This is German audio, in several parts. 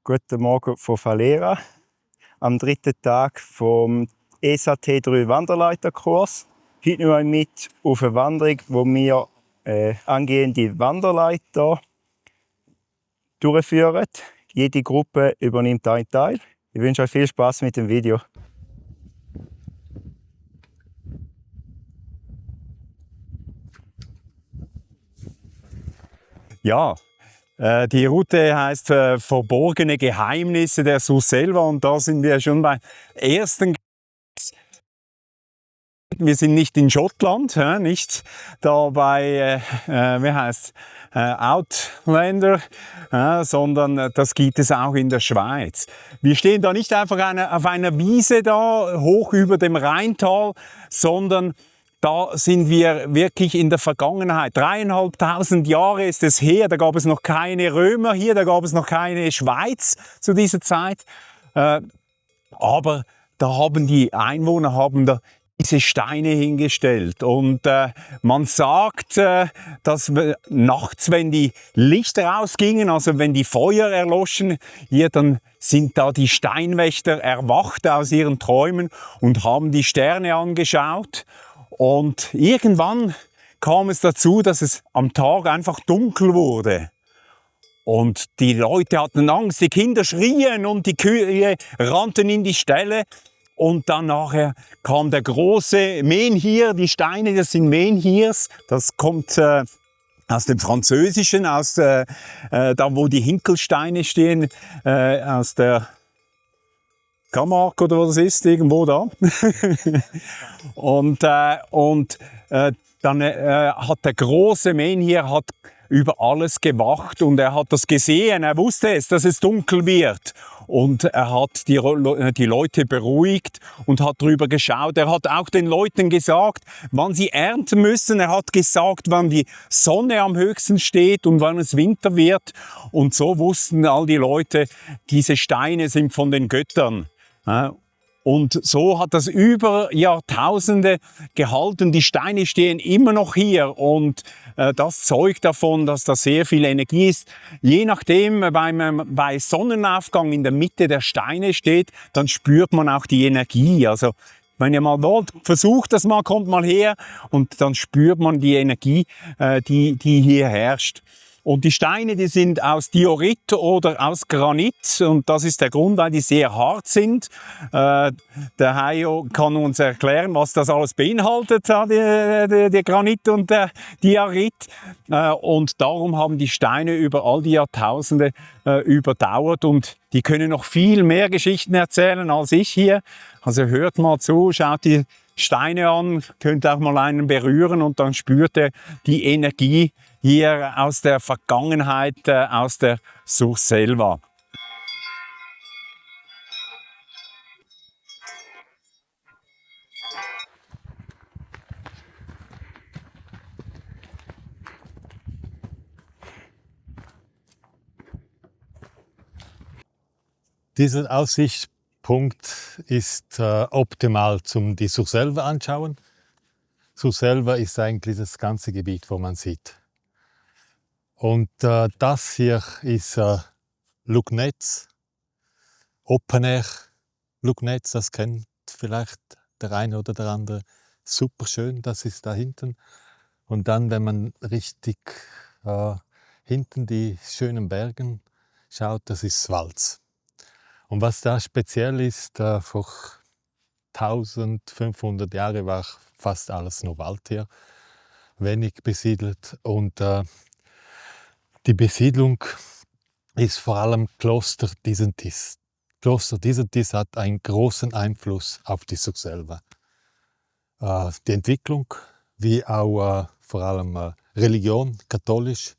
Guten Morgen von Valera. Am dritten Tag vom ESA T3 Wanderleiterkurs. Heute nehmen wir mit auf eine Wanderung, wo wir angehende Wanderleiter durchführen. Jede Gruppe übernimmt einen Teil. Ich wünsche euch viel Spaß mit dem Video. Ja, die Route heißt Verborgene Geheimnisse der Surselva und da sind wir schon beim ersten. Wir sind nicht in Schottland, nicht da bei, wie heißt Outlander, sondern das gibt es auch in der Schweiz. Wir stehen da nicht einfach auf einer Wiese da, hoch über dem Rheintal, sondern da sind wir wirklich in der Vergangenheit. 3'500 Jahre ist es her, da gab es noch keine Römer hier, da gab es noch keine Schweiz zu dieser Zeit. Aber da haben die Einwohner da diese Steine hingestellt. Und man sagt, dass nachts, wenn die Lichter ausgingen, also wenn die Feuer erloschen, hier, dann sind da die Steinwächter erwacht aus ihren Träumen und haben die Sterne angeschaut. Und irgendwann kam es dazu, dass es am Tag einfach dunkel wurde. Und die Leute hatten Angst, die Kinder schrien und die Kühe rannten in die Ställe. Und dann nachher kam der große Menhir, die Steine, das sind Menhirs, das kommt aus dem Französischen, da wo die Hinkelsteine stehen, aus der Camargue oder was das ist, irgendwo da. und dann hat der große Menhir über alles gewacht und er hat das gesehen, er wusste es, dass es dunkel wird. Und er hat die Leute beruhigt und hat drüber geschaut. Er hat auch den Leuten gesagt, wann sie ernten müssen. Er hat gesagt, wann die Sonne am höchsten steht und wann es Winter wird. Und so wussten all die Leute, diese Steine sind von den Göttern. Und so hat das über Jahrtausende gehalten. Die Steine stehen immer noch hier und das zeugt davon, dass da sehr viel Energie ist. Je nachdem, bei Sonnenaufgang in der Mitte der Steine steht, dann spürt man auch die Energie. Also wenn ihr mal wollt, versucht das mal, kommt mal her und dann spürt man die Energie, die hier herrscht. Und die Steine, die sind aus Diorit oder aus Granit und das ist der Grund, weil die sehr hart sind. Der Hajo kann uns erklären, was das alles beinhaltet, der Granit und der Diorit. Und darum haben die Steine über all die Jahrtausende überdauert und die können noch viel mehr Geschichten erzählen als ich hier. Also hört mal zu, schaut die Steine an, könnt auch mal einen berühren und dann spürt ihr die Energie hier aus der Vergangenheit, aus der Surselva. Dieser Aussichtspunkt ist optimal zum die Surselva anschauen. Surselva ist eigentlich das ganze Gebiet, wo man sieht. Und das hier ist Lugnetz, Open Air Lugnetz, das kennt vielleicht der eine oder der andere. Super schön, das ist da hinten. Und dann, wenn man richtig hinten die schönen Bergen schaut, das ist Svalz. Und was da speziell ist, vor 1500 Jahren war fast alles nur Wald hier, wenig besiedelt und die Besiedlung ist vor allem Kloster Disentis. Kloster Disentis hat einen großen Einfluss auf die Surselva. Die Entwicklung, wie auch vor allem Religion, katholisch.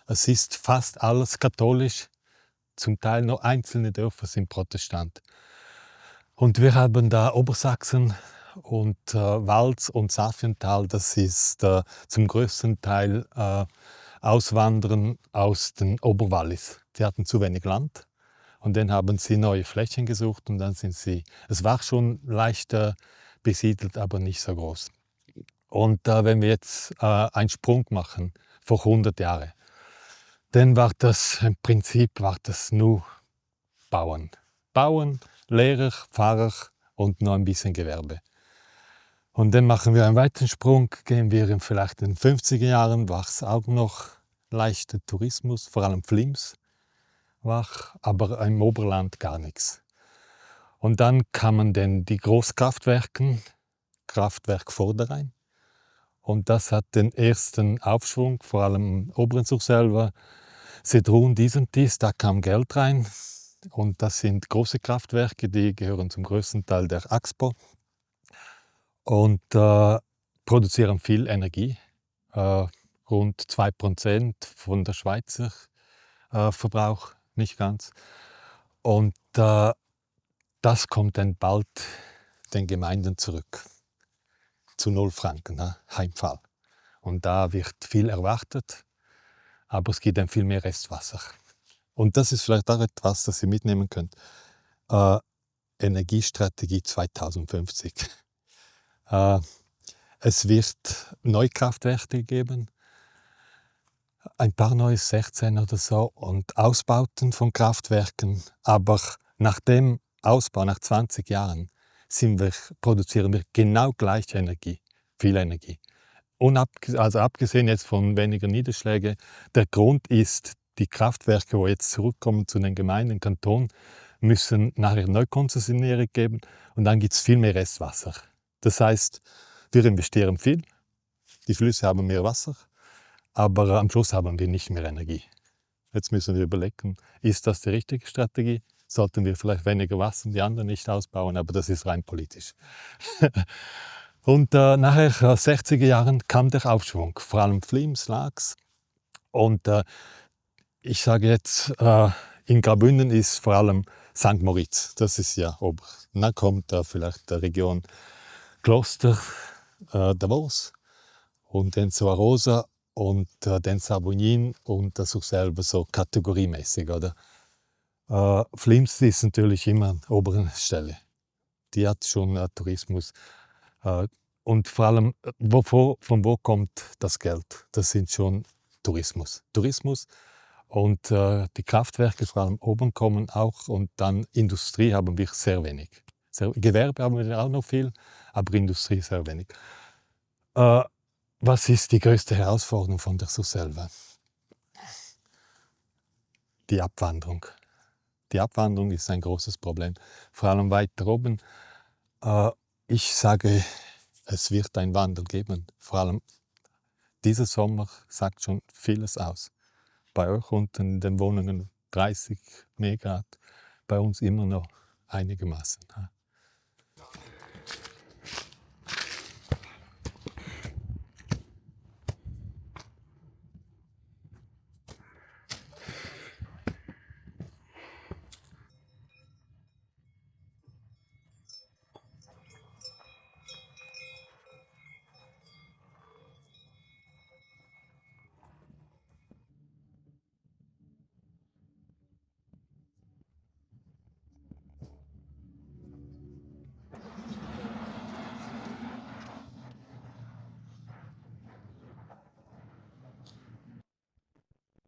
Es ist fast alles katholisch, zum Teil nur einzelne Dörfer sind Protestant. Und wir haben da Obersachsen und Walz und Safiental, das ist zum größten Teil Auswandern aus den Oberwallis. Die hatten zu wenig Land und dann haben sie neue Flächen gesucht und dann sind sie, es war schon leichter besiedelt, aber nicht so groß. Und wenn wir jetzt einen Sprung machen, vor 100 Jahren, dann war das im Prinzip nur Bauern. Bauern, Lehrer, Pfarrer und noch ein bisschen Gewerbe. Und dann machen wir einen weiteren Sprung, gehen wir vielleicht in den 50er Jahren, war es auch noch leichter Tourismus, vor allem Flims war, aber im Oberland gar nichts. Und dann kamen dann die Großkraftwerke, Kraftwerk Vorderrhein. Und das hat den ersten Aufschwung, vor allem im oberen Surselva, Sedrun, Disentis, da kam Geld rein. Und das sind große Kraftwerke, die gehören zum größten Teil der Axpo und produzieren viel Energie. Rund 2% von der Schweizer Verbrauch, nicht ganz. Und das kommt dann bald den Gemeinden zurück. Zu 0 Franken, ne? Heimfall. Und da wird viel erwartet, aber es gibt dann viel mehr Restwasser. Und das ist vielleicht auch etwas, das ihr mitnehmen könnt. Energiestrategie 2050. Es wird Neukraftwerke geben, ein paar neue, 16 oder so, und Ausbauten von Kraftwerken. Aber nach dem Ausbau, nach 20 Jahren, produzieren wir genau gleich Energie, viel Energie. Also abgesehen jetzt von weniger Niederschlägen, der Grund ist, die Kraftwerke, die jetzt zurückkommen zu den Gemeinden, Kanton, müssen nachher Neukonzessionäre geben und dann gibt es viel mehr Restwasser. Das heißt, wir investieren viel, die Flüsse haben mehr Wasser, aber am Schluss haben wir nicht mehr Energie. Jetzt müssen wir überlegen, ist das die richtige Strategie? Sollten wir vielleicht weniger Wasser und die anderen nicht ausbauen, aber das ist rein politisch. Und nachher, 60er Jahren, kam der Aufschwung, vor allem Flims, Laax. Und ich sage jetzt, in Graubünden ist vor allem St. Moritz, das ist ja ober. Und dann kommt vielleicht der Region Kloster, Davos und dann Soarosa und dann Sabonin und das auch selber so kategoriemäßig, oder? Flims ist natürlich immer an oberen Stelle. Die hat schon Tourismus. Und vor allem, von wo kommt das Geld? Das sind schon Tourismus. Und die Kraftwerke vor allem oben kommen auch, und dann Industrie haben wir sehr wenig. Gewerbe haben wir auch noch viel, aber Industrie sehr wenig. Was ist die größte Herausforderung von der Surselva? Die Abwanderung. Die Abwanderung ist ein großes Problem, vor allem weiter oben. Ich sage, es wird einen Wandel geben. Vor allem dieser Sommer sagt schon vieles aus. Bei euch unten in den Wohnungen 30 mehr Grad, bei uns immer noch einigermaßen.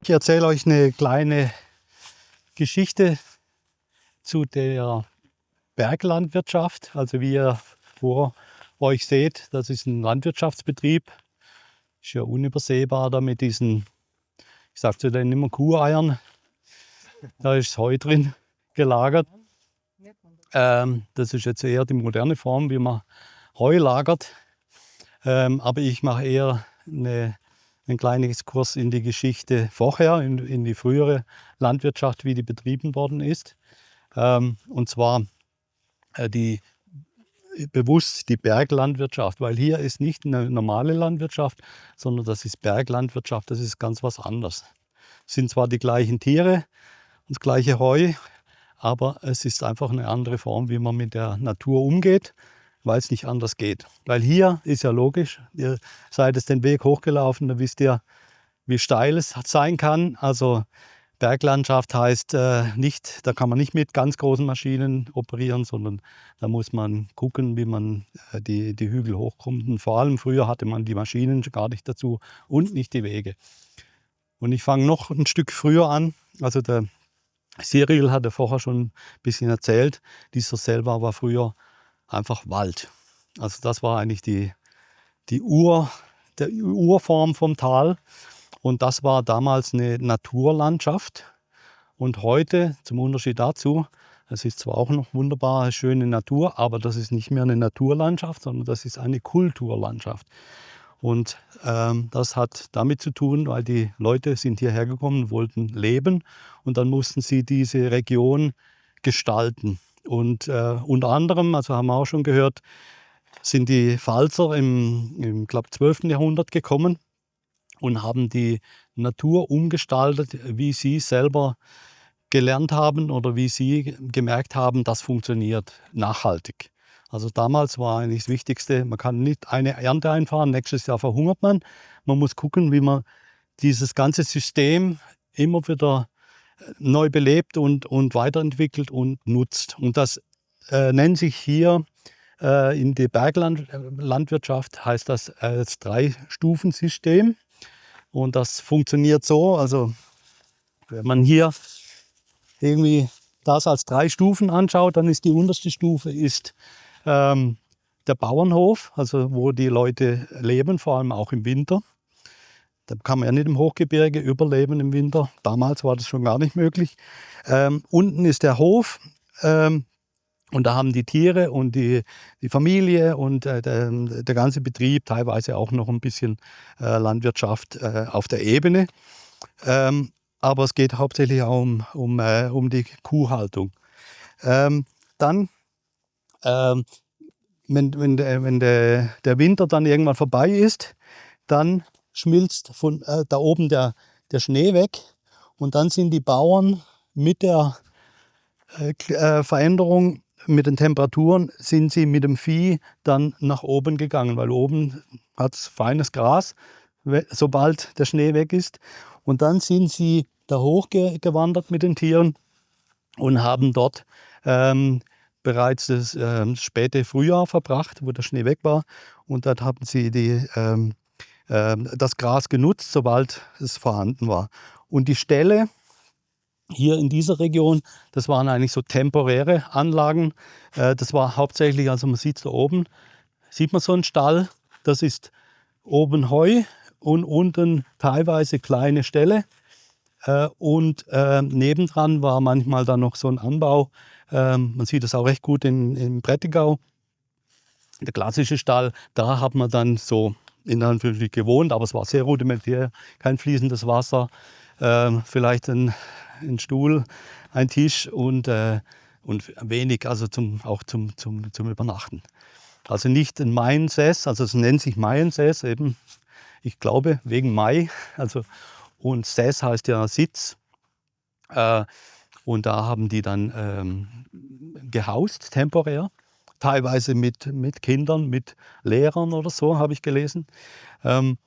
Ich erzähle euch eine kleine Geschichte zu der Berglandwirtschaft. Also wie ihr vor euch seht, das ist ein Landwirtschaftsbetrieb. Ist ja unübersehbar da mit diesen, ich sage zu denen immer Kuheiern. Da ist Heu drin gelagert. Das ist jetzt eher die moderne Form, wie man Heu lagert. Aber ich mache eher einen kleinen Exkurs in die Geschichte vorher, in die frühere Landwirtschaft, wie die betrieben worden ist. Und zwar bewusst die Berglandwirtschaft, weil hier ist nicht eine normale Landwirtschaft, sondern das ist Berglandwirtschaft, das ist ganz was anderes. Es sind zwar die gleichen Tiere und das gleiche Heu, aber es ist einfach eine andere Form, wie man mit der Natur umgeht, weil es nicht anders geht. Weil hier ist ja logisch, ihr seid jetzt den Weg hochgelaufen, da wisst ihr, wie steil es sein kann. Also Berglandschaft heißt nicht, da kann man nicht mit ganz großen Maschinen operieren, sondern da muss man gucken, wie man die Hügel hochkommt. Und vor allem früher hatte man die Maschinen gar nicht dazu und nicht die Wege. Und ich fange noch ein Stück früher an. Also der Cyril hatte vorher schon ein bisschen erzählt, dieser Selva war früher einfach Wald. Also das war eigentlich die Urform vom Tal. Und das war damals eine Naturlandschaft. Und heute, zum Unterschied dazu, es ist zwar auch noch wunderbare, schöne Natur, aber das ist nicht mehr eine Naturlandschaft, sondern das ist eine Kulturlandschaft. Und das hat damit zu tun, weil die Leute sind hierher gekommen, wollten leben und dann mussten sie diese Region gestalten. Und unter anderem, also haben wir auch schon gehört, sind die Pfalzer im glaube 12. Jahrhundert gekommen und haben die Natur umgestaltet, wie sie selber gelernt haben oder wie sie gemerkt haben, das funktioniert nachhaltig. Also damals war eigentlich das Wichtigste, man kann nicht eine Ernte einfahren, nächstes Jahr verhungert man. Man muss gucken, wie man dieses ganze System immer wieder neu belebt und weiterentwickelt und nutzt. Und das nennt sich hier in der Berglandwirtschaft, heißt das Drei-Stufen-System. Und das funktioniert so, also wenn man hier irgendwie das als 3 Stufen anschaut, dann ist die unterste Stufe ist, der Bauernhof, also wo die Leute leben, vor allem auch im Winter. Da kann man ja nicht im Hochgebirge überleben im Winter. Damals war das schon gar nicht möglich. Unten ist der Hof und da haben die Tiere und die Familie und der ganze Betrieb, teilweise auch noch ein bisschen Landwirtschaft auf der Ebene. Aber es geht hauptsächlich auch um die Kuhhaltung. Dann, wenn der Winter dann irgendwann vorbei ist, dann schmilzt von da oben der Schnee weg und dann sind die Bauern mit der Veränderung mit den Temperaturen sind sie mit dem Vieh dann nach oben gegangen, weil oben hat es feines Gras, sobald der Schnee weg ist. Und dann sind sie da hochgewandert mit den Tieren und haben dort bereits das späte Frühjahr verbracht, wo der Schnee weg war. Und dort haben sie das Gras genutzt, sobald es vorhanden war. Und die Ställe hier in dieser Region, das waren eigentlich so temporäre Anlagen. Das war hauptsächlich, also man sieht es da oben, sieht man so einen Stall, das ist oben Heu und unten teilweise kleine Ställe. Und nebendran war manchmal dann noch so ein Anbau. Man sieht das auch recht gut im Prättigau. Der klassische Stall, da hat man dann so in Anführungsstrichen gewohnt, aber es war sehr rudimentär, kein fließendes Wasser, vielleicht ein Stuhl, ein Tisch und wenig, also auch zum Übernachten. Also nicht ein Maiensäß, also es nennt sich Maiensäß eben, ich glaube wegen Mai, also und Säß heißt ja Sitz. Und da haben die dann gehaust, temporär. Teilweise mit Kindern, mit Lehrern oder so, habe ich gelesen. Wenn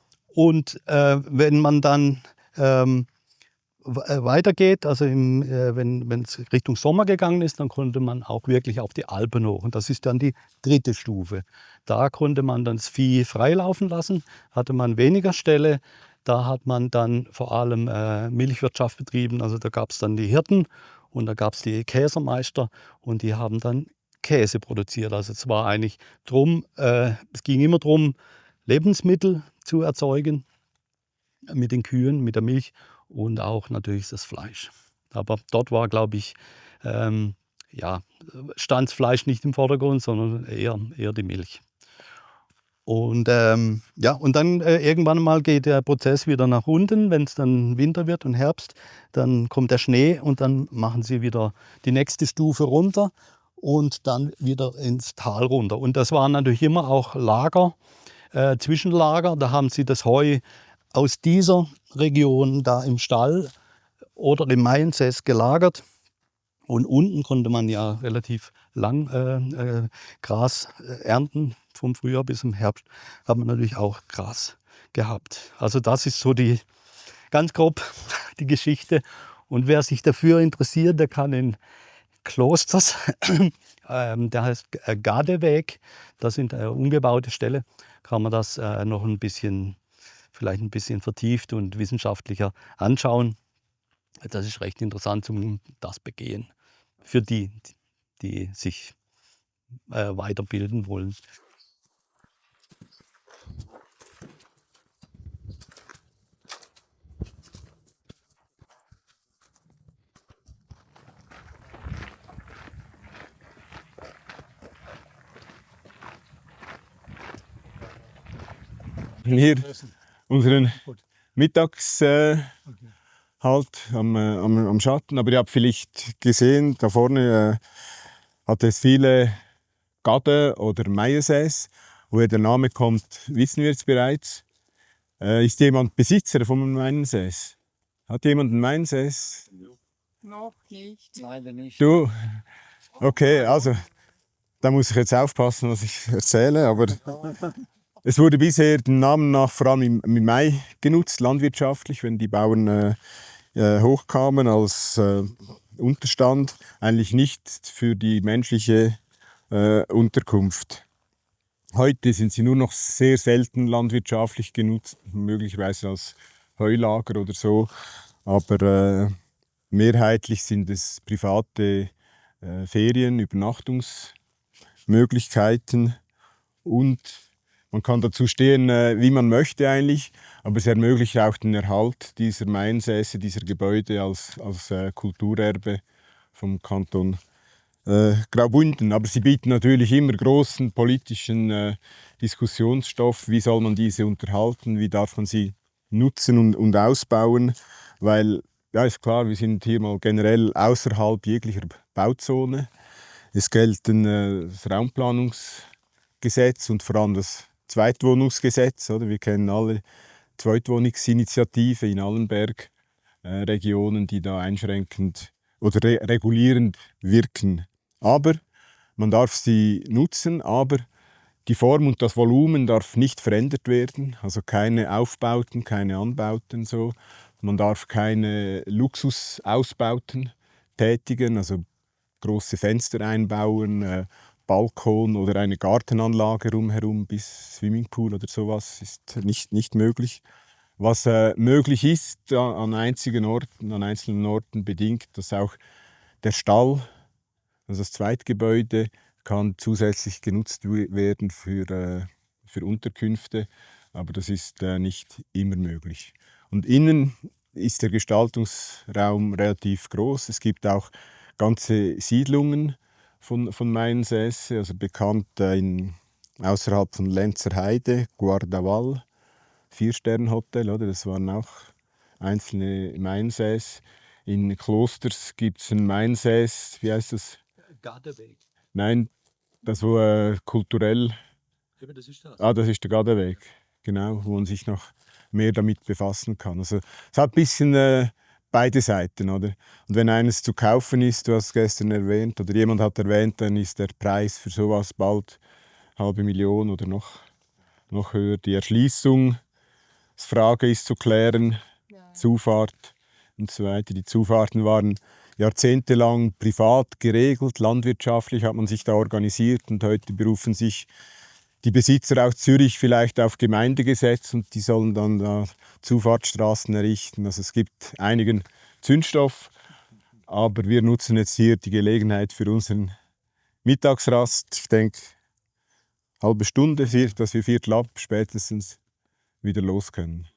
man dann weitergeht, also wenn es Richtung Sommer gegangen ist, dann konnte man auch wirklich auf die Alpen hoch. Und das ist dann die 3. Stufe. Da konnte man dann das Vieh freilaufen lassen, hatte man weniger Ställe. Da hat man dann vor allem Milchwirtschaft betrieben. Also da gab es dann die Hirten und da gab es die Käsermeister und die haben dann Käse produziert. Also es war eigentlich es ging immer darum, Lebensmittel zu erzeugen mit den Kühen, mit der Milch und auch natürlich das Fleisch. Aber dort war, glaube ich, stand das Fleisch nicht im Vordergrund, sondern eher die Milch. Und dann irgendwann mal geht der Prozess wieder nach unten, wenn es dann Winter wird und Herbst, dann kommt der Schnee und dann machen sie wieder die nächste Stufe runter und dann wieder ins Tal runter. Und das waren natürlich immer auch Lager, Zwischenlager, da haben sie das Heu aus dieser Region da im Stall oder im Maiensäß gelagert. Und unten konnte man ja relativ lang Gras ernten. Vom Frühjahr bis im Herbst hat man natürlich auch Gras gehabt. Also das ist so ganz grob die Geschichte. Und wer sich dafür interessiert, der kann in Klosters, der heißt Gardeweg, das sind unbebaute Ställe, kann man das noch vielleicht ein bisschen vertieft und wissenschaftlicher anschauen. Das ist recht interessant zum das begehen für die, die sich weiterbilden wollen. Hier unseren Mittagshalt am Schatten. Aber ihr habt vielleicht gesehen, da vorne hat es viele Gadde- oder Meiersäß. Woher der Name kommt, wissen wir jetzt bereits. Ist jemand Besitzer von einem Meiensäß? Hat jemand einen Meiensäß? Noch nicht. Leider nicht. Du? Okay, also da muss ich jetzt aufpassen, was ich erzähle. Aber es wurde bisher dem Namen nach vor allem im Mai genutzt, landwirtschaftlich, wenn die Bauern hochkamen als Unterstand, eigentlich nicht für die menschliche Unterkunft. Heute sind sie nur noch sehr selten landwirtschaftlich genutzt, möglicherweise als Heulager oder so, aber mehrheitlich sind es private Ferien, Übernachtungsmöglichkeiten und man kann dazu stehen, wie man möchte eigentlich, aber es ermöglicht auch den Erhalt dieser Meiensäße, dieser Gebäude als Kulturerbe vom Kanton Graubünden. Aber sie bieten natürlich immer großen politischen Diskussionsstoff. Wie soll man diese unterhalten? Wie darf man sie nutzen und ausbauen? Weil, ja, ist klar, wir sind hier mal generell außerhalb jeglicher Bauzone. Es gelten das Raumplanungsgesetz und vor allem das Zweitwohnungsgesetz. Oder? Wir kennen alle Zweitwohnungsinitiative in allen Bergregionen, die da einschränkend oder regulierend wirken. Aber man darf sie nutzen, aber die Form und das Volumen darf nicht verändert werden. Also keine Aufbauten, keine Anbauten. So. Man darf keine Luxusausbauten tätigen, also große Fenster einbauen, Balkon oder eine Gartenanlage rumherum bis Swimmingpool oder sowas ist nicht möglich. Was möglich ist an einzelnen Orten bedingt, dass auch der Stall, also das Zweitgebäude, kann zusätzlich genutzt werden für Unterkünfte, aber das ist nicht immer möglich. Und innen ist der Gestaltungsraum relativ groß. Es gibt auch ganze Siedlungen von Meiensäße, also bekannt außerhalb von Lenzerheide, Guardaval, 4-Sterne-Hotel, oder? Das waren auch einzelne Meiensäße. In Klosters gibt es ein Meiensäß, wie heißt das? Gardeweg. Nein, das war kulturell. Das ist das. Das ist der Gardeweg, genau, wo man sich noch mehr damit befassen kann. Also es hat ein bisschen beide Seiten, oder? Und wenn eines zu kaufen ist, du hast es gestern erwähnt, oder jemand hat erwähnt, dann ist der Preis für sowas bald 500.000 oder noch höher. Die Erschließungsfrage ist zu klären, Zufahrt und so weiter. Die Zufahrten waren jahrzehntelang privat geregelt, landwirtschaftlich hat man sich da organisiert und heute berufen sich die Besitzer aus Zürich vielleicht auf Gemeindegesetz und die sollen dann da Zufahrtsstraßen errichten. Also es gibt einigen Zündstoff, aber wir nutzen jetzt hier die Gelegenheit für unseren Mittagsrast. Ich denke, halbe Stunde, dass wir Viertel ab spätestens wieder los können.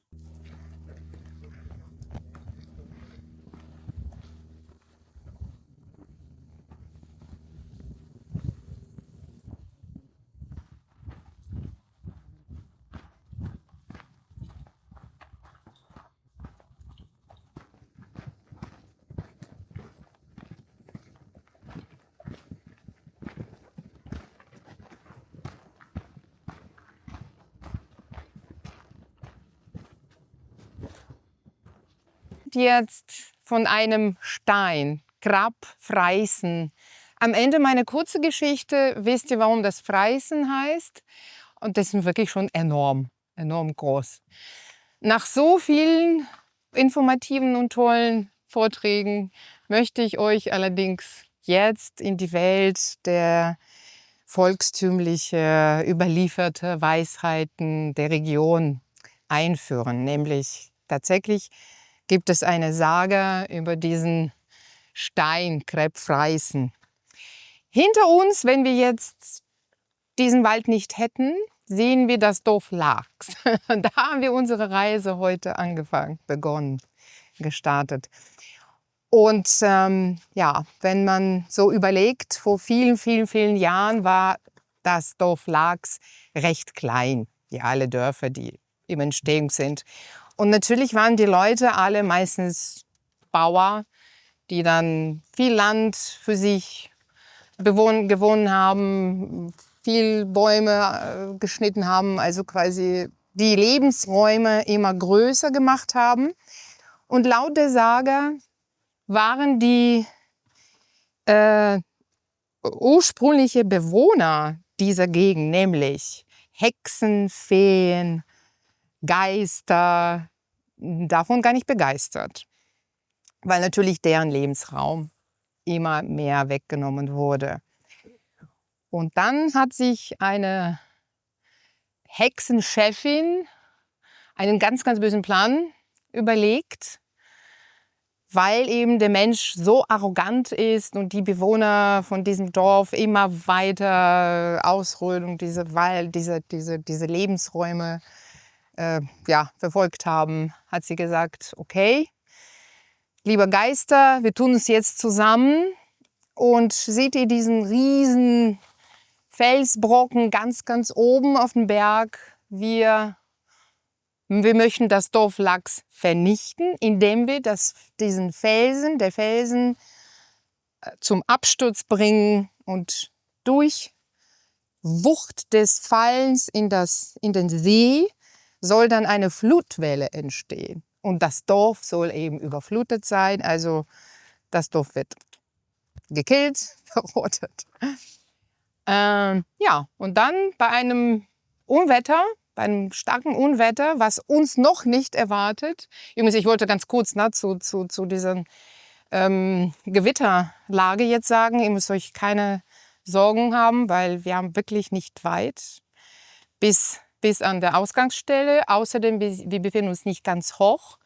Jetzt von einem Stein, Grab Freisen. Am Ende meiner kurzen Geschichte wisst ihr, warum das Freisen heißt. Und das ist wirklich schon enorm groß. Nach so vielen informativen und tollen Vorträgen möchte ich euch allerdings jetzt in die Welt der volkstümlichen, überlieferten Weisheiten der Region einführen. Nämlich tatsächlich gibt es eine Sage über diesen Stein, Kreb Freisen. Hinter uns, wenn wir jetzt diesen Wald nicht hätten, sehen wir das Dorf Laax. Da haben wir unsere Reise heute begonnen, gestartet. Und ja, wenn man so überlegt, vor vielen, vielen, vielen Jahren war das Dorf Laax recht klein, wie alle Dörfer, die im Entstehung sind. Und natürlich waren die Leute alle meistens Bauer, die dann viel Land für sich gewonnen haben, viel Bäume geschnitten haben, also quasi die Lebensräume immer größer gemacht haben. Und laut der Sage waren die ursprüngliche Bewohner dieser Gegend, nämlich Hexen, Feen, Geister, davon gar nicht begeistert, weil natürlich deren Lebensraum immer mehr weggenommen wurde. Und dann hat sich eine Hexenchefin einen ganz, ganz bösen Plan überlegt, weil eben der Mensch so arrogant ist und die Bewohner von diesem Dorf immer weiter ausrollen und diese Lebensräume ja, verfolgt haben, hat sie gesagt, okay, lieber Geister, wir tun es jetzt zusammen. Und seht ihr diesen riesen Felsbrocken ganz, ganz oben auf dem Berg? Wir möchten das Dorf Laax vernichten, indem wir der Felsen zum Absturz bringen und durch Wucht des Fallens in den See soll dann eine Flutwelle entstehen. Und das Dorf soll eben überflutet sein, also das Dorf wird gekillt, verrottet. Ja, und dann bei einem Unwetter, bei einem starken Unwetter, was uns noch nicht erwartet. Übrigens, ich wollte ganz kurz zu dieser Gewitterlage jetzt sagen, ihr müsst euch keine Sorgen haben, weil wir haben wirklich nicht weit bis an der Ausgangsstelle. Außerdem, wir befinden uns nicht ganz hoch,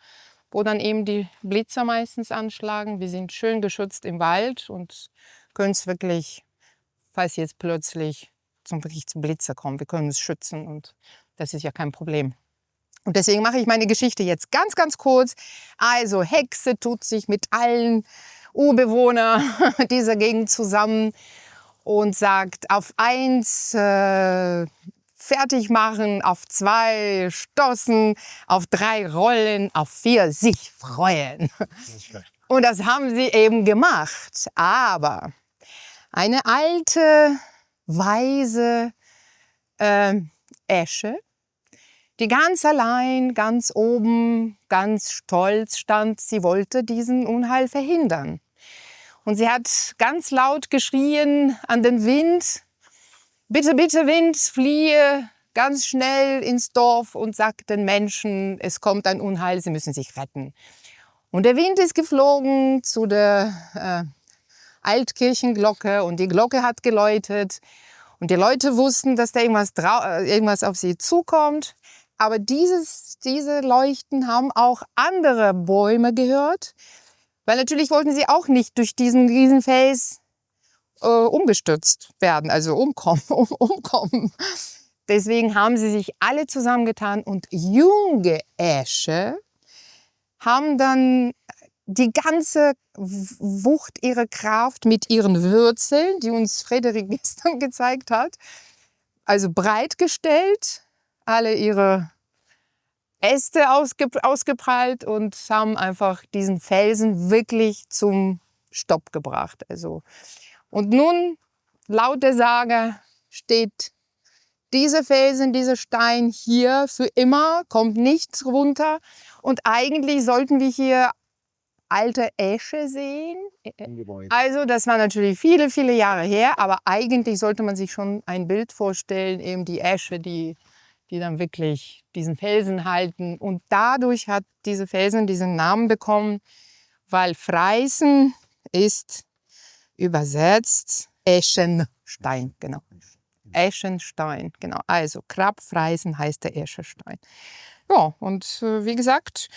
wo dann eben die Blitzer meistens anschlagen. Wir sind schön geschützt im Wald und können es wirklich, falls jetzt plötzlich zum Blitzer kommen, wir können uns schützen und das ist ja kein Problem. Und deswegen mache ich meine Geschichte jetzt ganz, ganz kurz. Also Hexe tut sich mit allen Urbewohnern dieser Gegend zusammen und sagt, auf 1 fertig machen, auf 2 stoßen, auf 3 rollen, auf 4 sich freuen. Okay. Und das haben sie eben gemacht. Aber eine alte, weise Esche, die ganz allein, ganz oben, ganz stolz stand, sie wollte diesen Unheil verhindern. Und sie hat ganz laut geschrien an den Wind, bitte, bitte Wind, fliehe ganz schnell ins Dorf und sag den Menschen, es kommt ein Unheil, sie müssen sich retten. Und der Wind ist geflogen zu der Altkirchenglocke und die Glocke hat geläutet. Und die Leute wussten, dass da irgendwas auf sie zukommt. Aber diese Leuchten haben auch andere Bäume gehört, weil natürlich wollten sie auch nicht durch diesen Riesenfels umgestürzt werden, also umkommen. Deswegen haben sie sich alle zusammengetan und junge Esche haben dann die ganze Wucht ihrer Kraft mit ihren Wurzeln, die uns Frederik gestern gezeigt hat, also breitgestellt, alle ihre Äste ausgeprallt und haben einfach diesen Felsen wirklich zum Stopp gebracht. Also, und nun, laut der Sage, steht dieser Felsen, dieser Stein hier für immer, kommt nichts runter. Und eigentlich sollten wir hier alte Esche sehen. Also das war natürlich viele, viele Jahre her, aber eigentlich sollte man sich schon ein Bild vorstellen, eben die Esche, die dann wirklich diesen Felsen halten. Und dadurch hat diese Felsen diesen Namen bekommen, weil Freisen ist übersetzt Eschenstein, genau. Eschenstein, genau. Also Krab Freisen heißt der Eschenstein. Ja, und wie gesagt,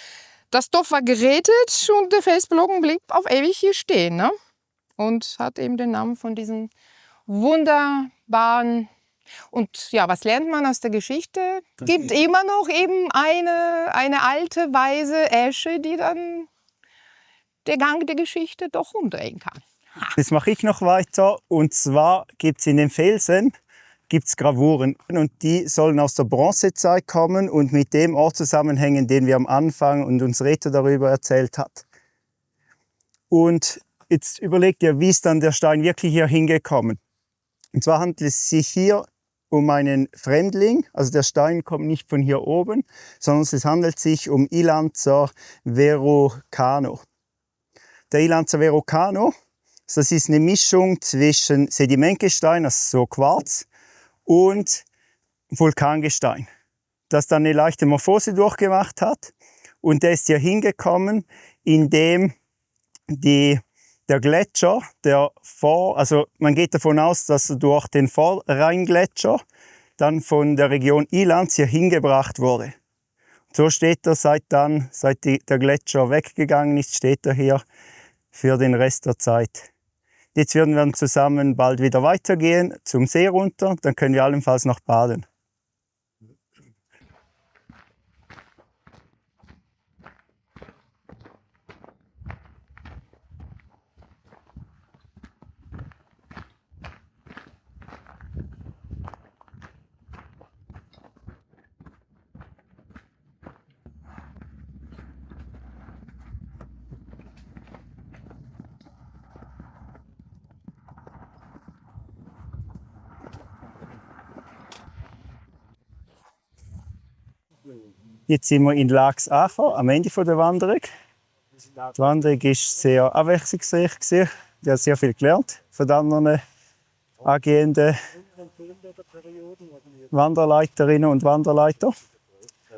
das Dorf war gerätet und der Felsblocken blieb auf ewig hier stehen. Ne? Und hat eben den Namen von diesem wunderbaren. Und ja, was lernt man aus der Geschichte? Es gibt immer noch eben eine alte, weise Esche, die dann den Gang der Geschichte doch umdrehen kann. Jetzt mache ich noch weiter. Und zwar gibt es in den Felsen Gravuren. Und die sollen aus der Bronzezeit kommen und mit dem Ort zusammenhängen, den wir am Anfang und uns Reto darüber erzählt hat. Und jetzt überlegt ihr, wie ist dann der Stein wirklich hier hingekommen? Und zwar handelt es sich hier um einen Fremdling. Also der Stein kommt nicht von hier oben, sondern es handelt sich um Ilanzer Verrucano. Der Ilanzer Verrucano, das ist eine Mischung zwischen Sedimentgestein, also so Quarz, und Vulkangestein, das dann eine leichte Morphose durchgemacht hat. Und der ist hier hingekommen, indem der Gletscher, also man geht davon aus, dass er durch den Vorrheingletscher dann von der Region Ilanz hier hingebracht wurde. So steht er seit der Gletscher weggegangen ist, steht er hier für den Rest der Zeit. Jetzt werden wir dann zusammen bald wieder weitergehen zum See runter, dann können wir allenfalls noch baden. Jetzt sind wir in Laax-Acher, am Ende der Wanderung. Die Wanderung war sehr abwechslungsreich. Ich habe sehr viel gelernt von den anderen angehenden Wanderleiterinnen und Wanderleiter.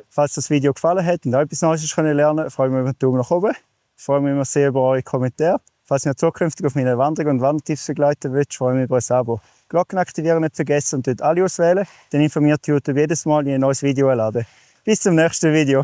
Falls das Video gefallen hat und auch etwas Neues lernen konnte, freue ich mich über einen Daumen nach oben. Ich freue mich immer sehr über eure Kommentare. Falls ihr zukünftig auf meine Wanderung und Wandertipps begleiten wollt, freue ich mich über ein Abo. Glocken aktivieren nicht vergessen und dort alle auswählen. Dann informiert YouTube jedes Mal, wenn ich ein neues Video lade. Bis zum nächsten Video.